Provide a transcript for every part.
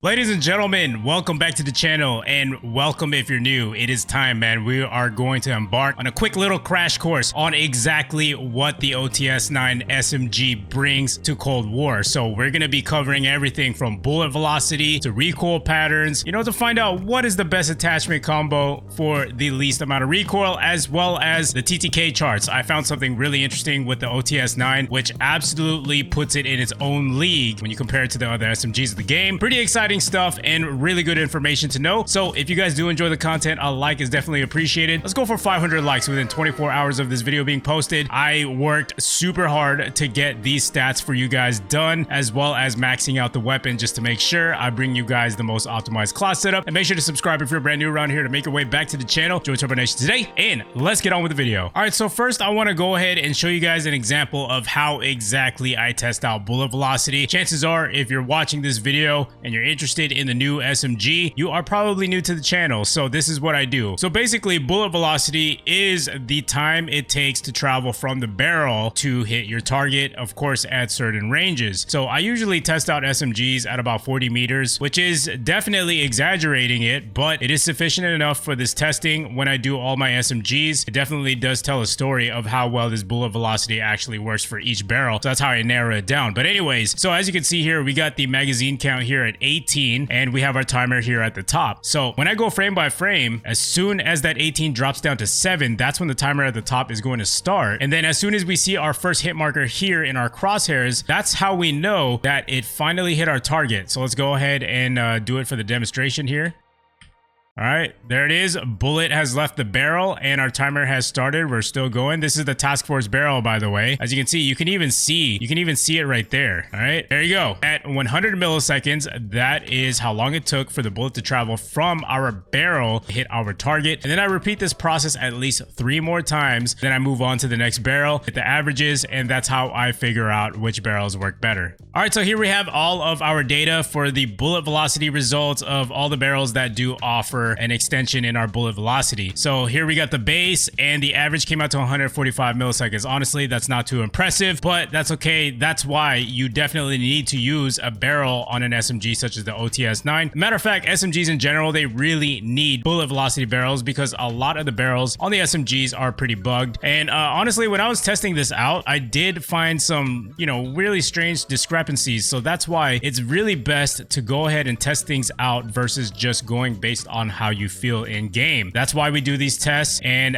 Ladies and gentlemen, welcome back to the channel, and welcome if you're new. It is time, man. We are going to embark on a quick little crash course on exactly what the OTS-9 SMG brings to Cold War. So we're going to be covering everything from bullet velocity to recoil patterns, to find out what is the best attachment combo for the least amount of recoil, as well as the TTK charts. I found something really interesting with the OTS-9, which absolutely puts it in its own league when you compare it to the other SMGs of the game. Pretty exciting stuff and really good information to know. So if you guys do enjoy the content, a like is definitely appreciated. Let's go for 500 likes within 24 hours of this video being posted. I worked super hard to get these stats for you guys done, as well as maxing out the weapon just to make sure I bring you guys the most optimized class setup. And make sure to subscribe if you're brand new around here to make your way back to the channel. Join TurboNation today, and let's get on with the video. All right, so first I want to go ahead and show you guys an example of how exactly I test out bullet velocity. Chances are, if you're watching this video and you're interested in the new SMG, you are probably new to the channel. So this is what I do. So basically, bullet velocity is the time it takes to travel from the barrel to hit your target, of course, at certain ranges. So I usually test out SMGs at about 40 meters, which is definitely exaggerating it, but it is sufficient enough for this testing. When I do all my SMGs, it definitely does tell a story of how well this bullet velocity actually works for each barrel. So that's how I narrow it down. But anyways, so as you can see here, we got the magazine count here at 18, and we have our timer here at the top. So when I go frame by frame, as soon as that 18 drops down to 7, that's when the timer at the top is going to start. And then as soon as we see our first hit marker here in our crosshairs, that's how we know that it finally hit our target. So let's go ahead and do it for the demonstration here. All right, there it is. Bullet has left the barrel and our timer has started. We're still going. This is the task force barrel, by the way. As you can see, you can even see it right there. All right, there you go. At 100 milliseconds, that is how long it took for the bullet to travel from our barrel to hit our target. And then I repeat this process at least 3 more times. Then I move on to the next barrel, hit the averages, and that's how I figure out which barrels work better. All right, so here we have all of our data for the bullet velocity results of all the barrels that do offer an extension in our bullet velocity. So here we got the base, and the average came out to 145 milliseconds. Honestly, that's not too impressive, but that's okay. That's why you definitely need to use a barrel on an SMG such as the OTS-9. Matter of fact, SMGs in general, they really need bullet velocity barrels because a lot of the barrels on the SMGs are pretty bugged. And honestly, when I was testing this out, I did find some, really strange discrepancies. So that's why it's really best to go ahead and test things out versus just going based on how you feel in game. That's why we do these tests. And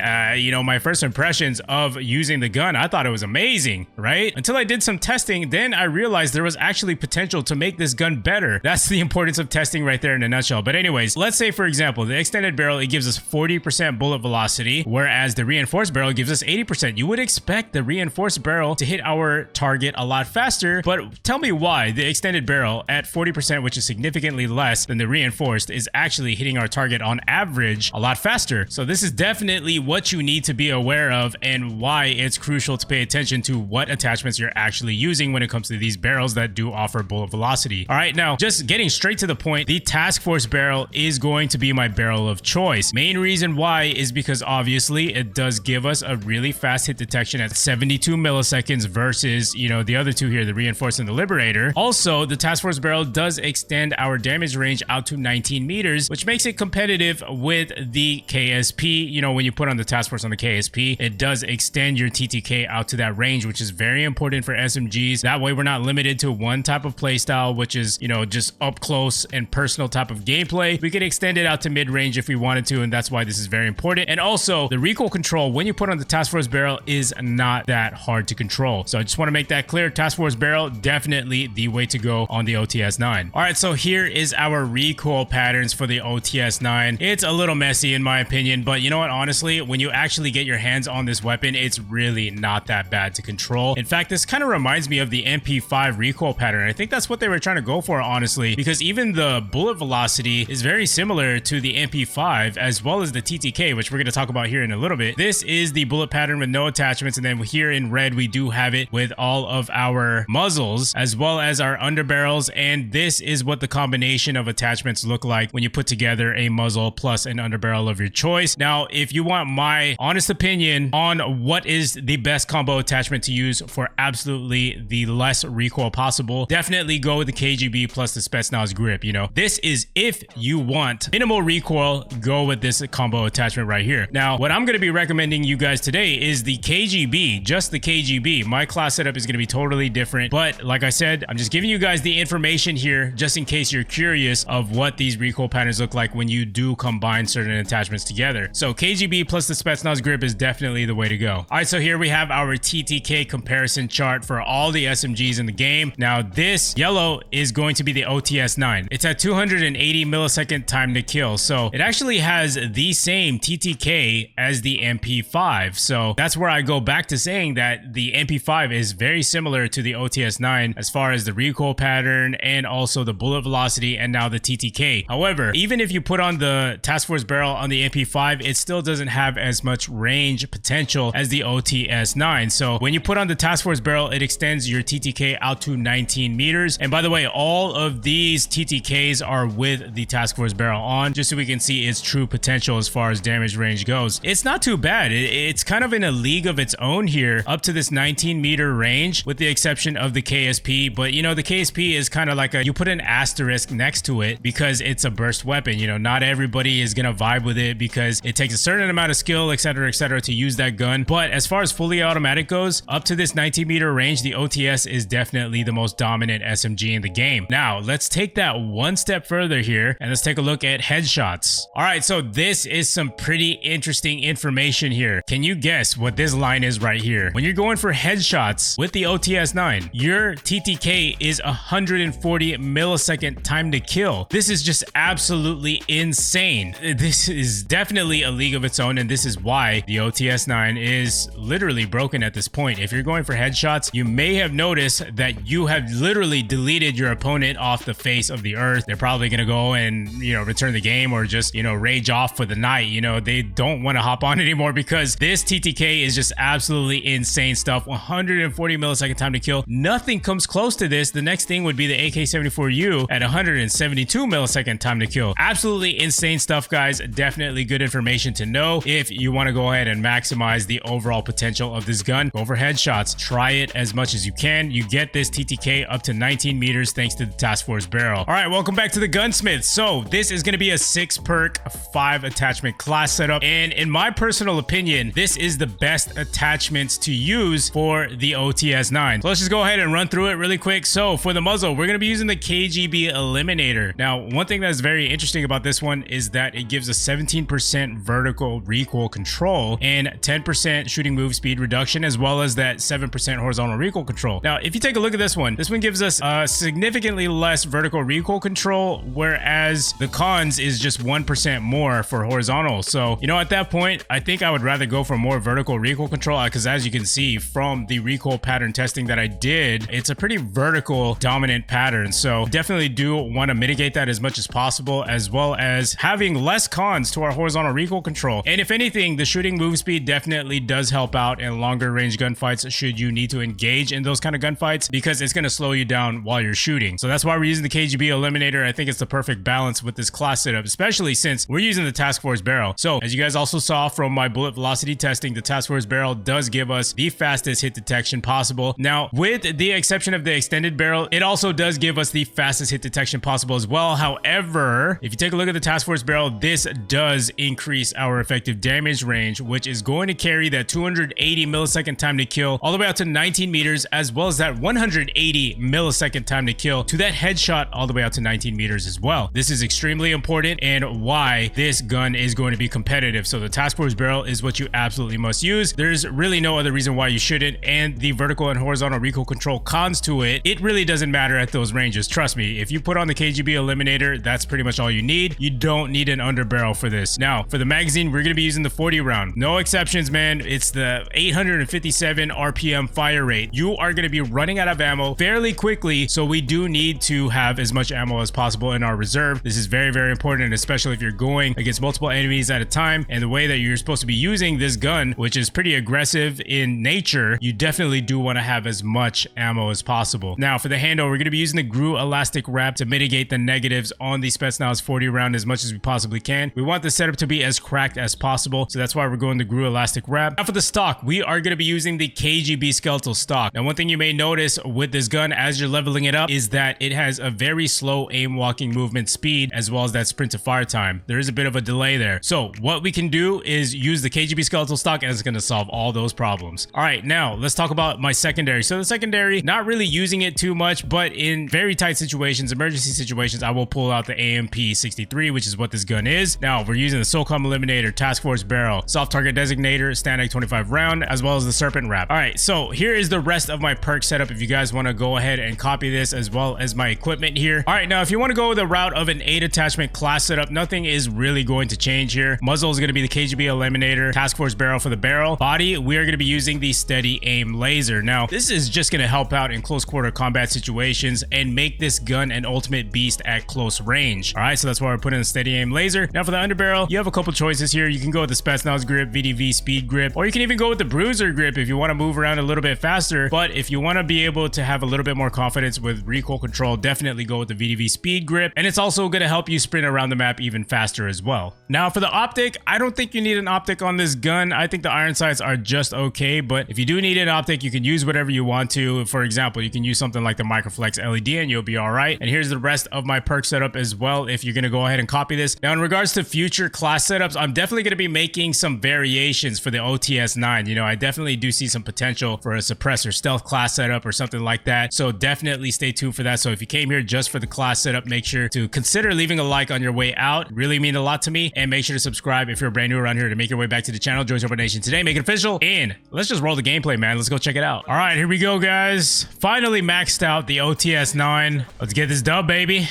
my first impressions of using the gun, I thought it was amazing, right? Until I did some testing, then I realized there was actually potential to make this gun better. That's the importance of testing right there in a nutshell. But anyways, let's say, for example, the extended barrel, it gives us 40% bullet velocity, whereas the reinforced barrel gives us 80%. You would expect the reinforced barrel to hit our target a lot faster, but tell me why the extended barrel at 40%, which is significantly less than the reinforced, is actually hitting our target on average a lot faster. So this is definitely what you need to be aware of, and why it's crucial to pay attention to what attachments you're actually using when it comes to these barrels that do offer bullet velocity. All right, now just getting straight to the point, the task force barrel is going to be my barrel of choice. Main reason why is because obviously it does give us a really fast hit detection at 72 milliseconds versus the other two here, the reinforced and the liberator. Also, the task force barrel does extend our damage range out to 19 meters, which makes it competitive with the KSP. When you put on the task force on the KSP, it does extend your TTK out to that range, which is very important for SMGs. That way we're not limited to one type of playstyle, which is just up close and personal type of gameplay. We could extend it out to mid-range if we wanted to, and that's why this is very important. And also, the recoil control when you put on the task force barrel is not that hard to control. So I just want to make that clear. Task force barrel, definitely the way to go on the OTS-9. All right, so here is our recoil patterns for the OTS-9. It's a little messy in my opinion, but you know what, honestly, when you actually get your hands on this weapon, it's really not that bad to control. In fact, this kind of reminds me of the MP5 recoil pattern. I think that's what they were trying to go for, honestly, because even the bullet velocity is very similar to the MP5 as well as the TTK, which we're going to talk about here in a little bit. This is the bullet pattern with no attachments, and then here in red we do have it with all of our muzzles as well as our underbarrels, and this is what the combination of attachments look like when you put together a muzzle plus an underbarrel of your choice. Now, if you want my honest opinion on what is the best combo attachment to use for absolutely the less recoil possible, definitely go with the KGB plus the 𝗧𝗠𝗥𝗡𝗦 grip. You know, this is if you want minimal recoil, go with this combo attachment right here. Now, what I'm going to be recommending you guys today is the KGB, just the KGB. My class setup is going to be totally different, but like I said, I'm just giving you guys the information here just in case you're curious of what these recoil patterns look like when you do combine certain attachments together. So KGB plus the 𝗧𝗠𝗥𝗡𝗦 grip is definitely the way to go. All right, so here we have our TTK comparison chart for all the SMGs in the game. Now, this yellow is going to be the OTS-9. It's at 280 millisecond time to kill. So it actually has the same TTK as the MP5. So that's where I go back to saying that the MP5 is very similar to the OTS-9 as far as the recoil pattern and also the bullet velocity and now the TTK. However, even if you put on the task force barrel on the MP5, it still doesn't have as much range potential as the OTS-9. So when you put on the task force barrel, it extends your TTK out to 19 meters. And by the way, all of these TTKs are with the task force barrel on, just so we can see its true potential as far as damage range goes. It's not too bad. It's kind of in a league of its own here, up to this 19 meter range, with the exception of the KSP. But you know, the KSP is kind of like you put an asterisk next to it because it's a burst weapon. You know, not everybody is gonna vibe with it because it takes a certain amount of skill, etc., to use that gun. But as far as fully automatic goes, up to this 19 meter range, the OTS is definitely the most dominant SMG in the game. Now, let's take that one step further here and let's take a look at headshots. All right, so this is some pretty interesting information here. Can you guess what this line is right here? When you're going for headshots with the OTS-9, your TTK is 140 millisecond time to kill. This is just absolutely insane. This is definitely a league of its own, and this is why the OTS-9 is literally broken at this point. If you're going for headshots, you may have noticed that you have literally deleted your opponent off the face of the earth. They're probably gonna go and, you know, return the game or just, you know, rage off for the night. You know, they don't want to hop on anymore because this TTK is just absolutely insane stuff. 140 millisecond time to kill. Nothing comes close to this. The next thing would be the AK-74U at 172 millisecond time to kill. Absolutely insane stuff, guys. Definitely good information to know if you want to go ahead and maximize the overall potential of this gun. Go for headshots. Try it as much as you can. You get this TTK up to 19 meters thanks to the task force barrel. All right, welcome back to the gunsmith. So this is going to be a 6 perk 5 attachment class setup, and in my personal opinion, this is the best attachments to use for the OTS-9. So let's just go ahead and run through it really quick. So for the muzzle, we're going to be using the KGB Eliminator. Now, one thing that's very interesting about this one is that it gives a 17% vertical recoil control and 10% shooting move speed reduction, as well as that 7% horizontal recoil control. Now, if you take a look at this one gives us significantly less vertical recoil control, whereas the cons is just 1% more for horizontal. So, you know, at that point, I think I would rather go for more vertical recoil control, because as you can see from the recoil pattern testing that I did, it's a pretty vertical dominant pattern. So definitely do want to mitigate that as much as possible, as well as having less cons to our horizontal recoil control. And if anything, the shooting move speed definitely does help out in longer range gunfights should you need to engage in those kind of gunfights, because it's going to slow you down while you're shooting. So that's why we're using the KGB Eliminator. I think it's the perfect balance with this class setup, especially since we're using the task force barrel. So as you guys also saw from my bullet velocity testing, the task force barrel does give us the fastest hit detection possible. Now, with the exception of the extended barrel, it also does give us the fastest hit detection possible as well. However, if you take a look at the task force barrel, this does increase our effective damage range, which is going to carry that 280 millisecond time to kill all the way out to 19 meters, as well as that 180 millisecond time to kill to that headshot all the way out to 19 meters as well. This is extremely important and why this gun is going to be competitive. So the task force barrel is what you absolutely must use. There's really no other reason why you shouldn't. And the vertical and horizontal recoil control cons to it, it really doesn't matter at those ranges. Trust me, if you put on the KGB Eliminator, that's pretty much all you need. You don't need an underbarrel for this. Now, for the magazine, we're going to be using the 40 round. No exceptions, man. It's the 857 RPM fire rate. You are going to be running out of ammo fairly quickly, so we do need to have as much ammo as possible in our reserve. This is very, very important, especially if you're going against multiple enemies at a time. And the way that you're supposed to be using this gun, which is pretty aggressive in nature, you definitely do want to have as much ammo as possible. Now, for the handle, we're going to be using the GRU elastic wrap to mitigate the negatives on the 𝗧𝗠𝗥𝗡𝗦 40 round as much as we possibly can. We want the setup to be as cracked as possible, so that's why we're going the 𝗧𝗠𝗏𝗡. Now for the stock, we are going to be using the KGB skeletal stock. Now one thing you may notice with this gun as you're leveling it up is that it has a very slow aim walking movement speed, as well as that sprint to fire time. There is a bit of a delay there. So what we can do is use the KGB skeletal stock, and it's going to solve all those problems. All right, now let's talk about my secondary. So the secondary, not really using it too much, but in very tight situations, emergency situations, I will pull out the AMP-63, which is what this gun is. Now we're using the SOCOM Eliminator, Task Force Barrel, Soft Target Designator, STANAG 25 round, as well as the Serpent Wrap. All right, so here is the rest of my perk setup if you guys want to go ahead and copy this, as well as my equipment here. All right, now if you want to go the route of an 8 attachment class setup, nothing is really going to change here. Muzzle is going to be the KGB Eliminator, Task Force Barrel for the barrel. Body, we are going to be using the Steady Aim Laser. Now this is just going to help out in close quarter combat situations and make this gun an ultimate beast at close range. All right, so that's why we're putting the Steady Aim Laser. Now for the underbarrel, you have a couple choices here. You can go with the Spetsnaz grip, VDV speed grip, or you can even go with the Bruiser grip if you want to move around a little bit faster. But if you want to be able to have a little bit more confidence with recoil control, definitely go with the VDV speed grip, and it's also going to help you sprint around the map even faster as well. Now for the optic, I don't think you need an optic on this gun. I think the iron sights are just okay, but if you do need an optic, you can use whatever you want to. For example, you can use something like the Microflex LED and you'll be all right. And here's the rest of my perk setup as well if you're going to go ahead and copy this. Now in regards to future class setups, I'm definitely going to be making some variations for the OTS-9. You know, I definitely do see some potential for a suppressor stealth class setup or something like that, so definitely stay tuned for that. So if you came here just for the class setup, make sure to consider leaving a like on your way out. It really means a lot to me. And make sure to subscribe if you're brand new around here to make your way back to the channel. Join Turbo Nation today, make it official, and let's just roll the gameplay, man. Let's go check it out. All right, here we go, guys. Finally maxed out the OTS-9. Let's get this dub, baby.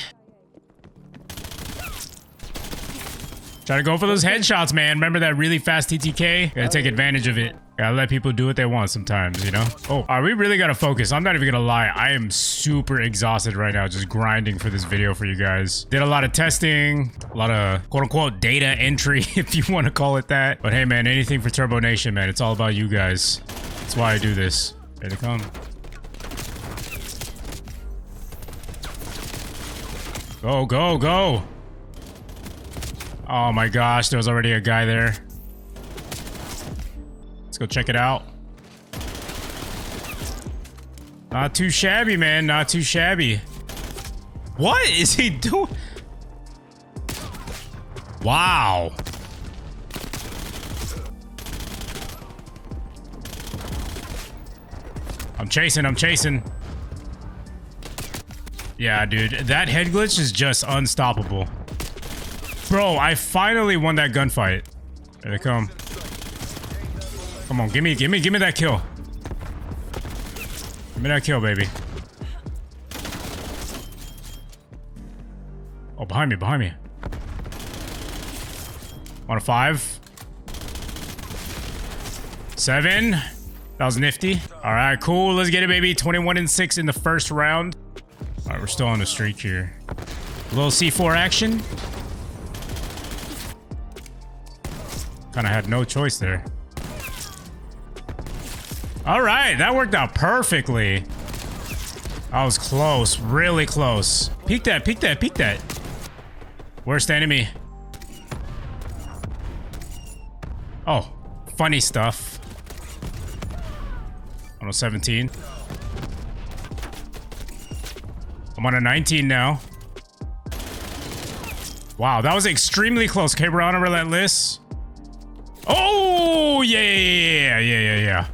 Try to go for those headshots, man. Remember that really fast TTK? Gotta take advantage of it. Gotta let people do what they want sometimes, you know? Oh, all right, we really gotta focus. I'm not even gonna lie. I am super exhausted right now, just grinding for this video for you guys. Did a lot of testing, a lot of quote-unquote data entry, if you want to call it that. But hey, man, anything for Turbo Nation, man. It's all about you guys. That's why I do this. Here they come. Go, go, go. Oh my gosh, there was already a guy there. Let's go check it out. Not too shabby, man. Not too shabby. What is he doing? Wow. I'm chasing, I'm chasing. Yeah, dude, that head glitch is just unstoppable. Bro, I finally won that gunfight. There they come. Come on, give me that kill. Give me that kill, baby. Oh, behind me, behind me. 1 of 5. 7. That was nifty. All right, cool. Let's get it, baby. 21 and 6 in the first round. All right, we're still on the streak here. A little C4 action. Kind of had no choice there. All right, that worked out perfectly. That was close, really close. Peek that, peek that, peek that. Where's the enemy? Oh, funny stuff. 117. I'm on a 19 now. Wow, that was extremely close. Okay, we're on a relentless. Oh, yeah.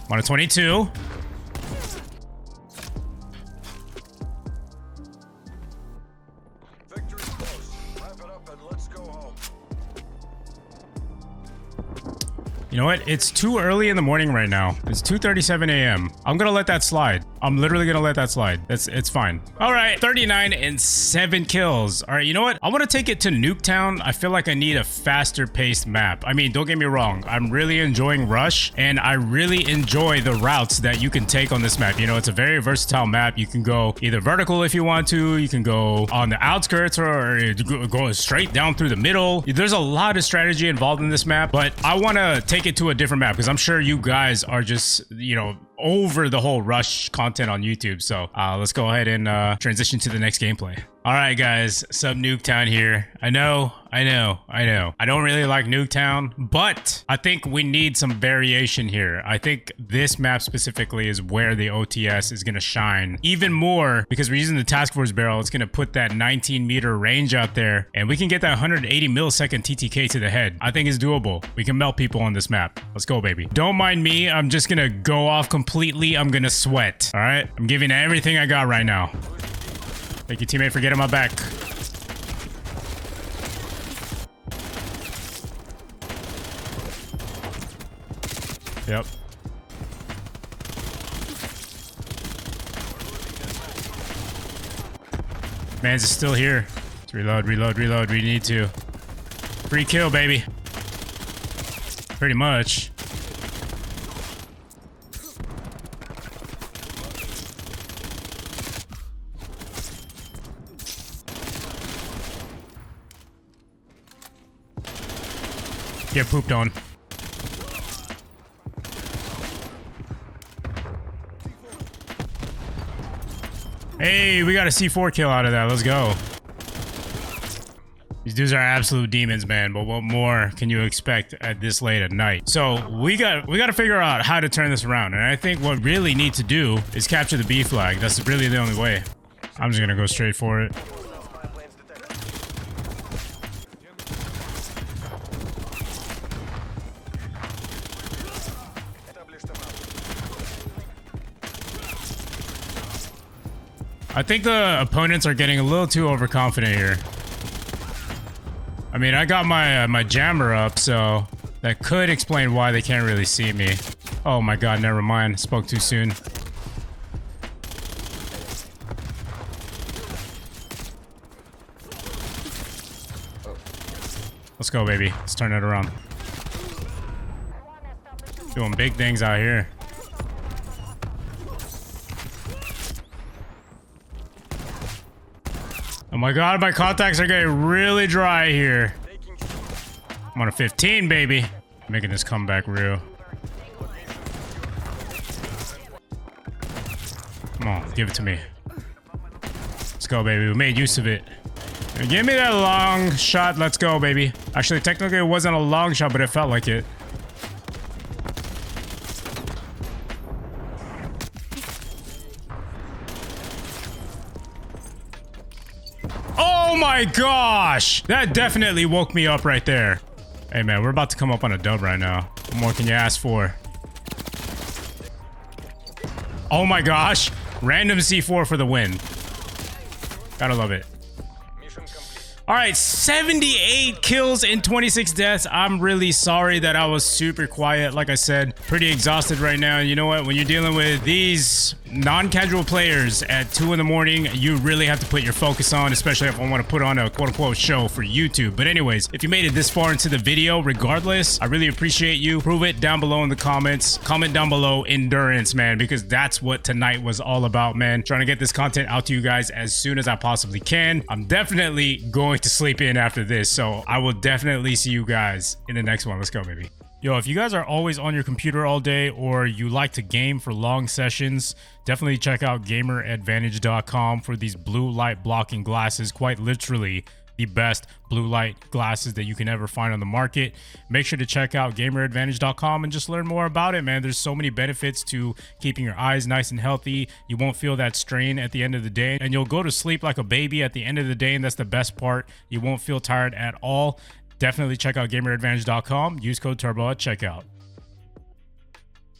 I'm on a 22. Victory's close. Wrap it up and let's go home. You know what? It's too early in the morning right now. It's 2:37 a.m. I'm gonna let that slide. I'm literally gonna let that slide. It's fine. All right, 39 and 7 kills. All right, you know what? I want to take it to Nuketown. I feel like I need a faster paced map. I mean, don't get me wrong. I'm really enjoying Rush, and I really enjoy the routes that you can take on this map. You know, it's a very versatile map. You can go either vertical if you want to. You can go on the outskirts or go straight down through the middle. There's a lot of strategy involved in this map, but I want to take it to a different map because I'm sure you guys are just, you know, over the whole rush content on YouTube. So let's go ahead and transition to the next gameplay. All right, guys, sub Nuketown here. I know. I don't really like Nuketown, but I think we need some variation here. I think this map specifically is where the OTS is going to shine even more because we're using the task force barrel. It's going to put that 19-meter range out there, and we can get that 180 millisecond TTK to the head. I think it's doable. We can melt people on this map. Let's go, baby. Don't mind me. I'm just going to go off completely. I'm going to sweat. All right? I'm giving everything I got right now. Thank you, teammate, for getting my back. Yep. Man's is still here. Let's reload. We need to. Free kill, baby. Pretty much. Get pooped on. Hey, we got a C4 kill out of that. Let's go. These dudes are absolute demons, man. But what more can you expect at this late at night? So we got to figure out how to turn this around. And I think what we really need to do is capture the B flag. That's really the only way. I'm just gonna go straight for it. I think the opponents are getting a little too overconfident here. I mean, I got my jammer up, so that could explain why they can't really see me. Oh my god, never mind. Spoke too soon. Let's go, baby. Let's turn it around. Doing big things out here. Oh my god, my contacts are getting really dry here. I'm on a 15, baby. Making this comeback real. Come on, give it to me. Let's go, baby. We made use of it. Give me that long shot. Let's go, baby. Actually, technically, it wasn't a long shot, but it felt like it. Oh my gosh! That definitely woke me up right there. Hey man, we're about to come up on a dub right now. What more can you ask for? Oh my gosh! Random C4 for the win. Gotta love it. All right, 78 kills and 26 deaths. I'm really sorry that I was super quiet. Like I said, pretty exhausted right now. You know what? When you're dealing with these non-casual players at 2 in the morning, you really have to put your focus on, especially if I want to put on a quote-unquote show for YouTube. But anyways, if you made it this far into the video, regardless, I really appreciate you. Prove it down below in the comments. Comment down below endurance, man, because that's what tonight was all about, man. Trying to get this content out to you guys as soon as I possibly can. I'm definitely going to sleep in after this, so I will definitely see you guys in the next one. Let's go, baby. Yo, if you guys are always on your computer all day or you like to game for long sessions, definitely check out GamerAdvantage.com for these blue light blocking glasses. Quite literally the best blue light glasses that you can ever find on the market. Make sure to check out GamerAdvantage.com and just learn more about it, man. There's so many benefits to keeping your eyes nice and healthy. You won't feel that strain at the end of the day, and you'll go to sleep like a baby at the end of the day, and that's the best part. You won't feel tired at all. Definitely check out GamerAdvantage.com. Use code TURBO at checkout.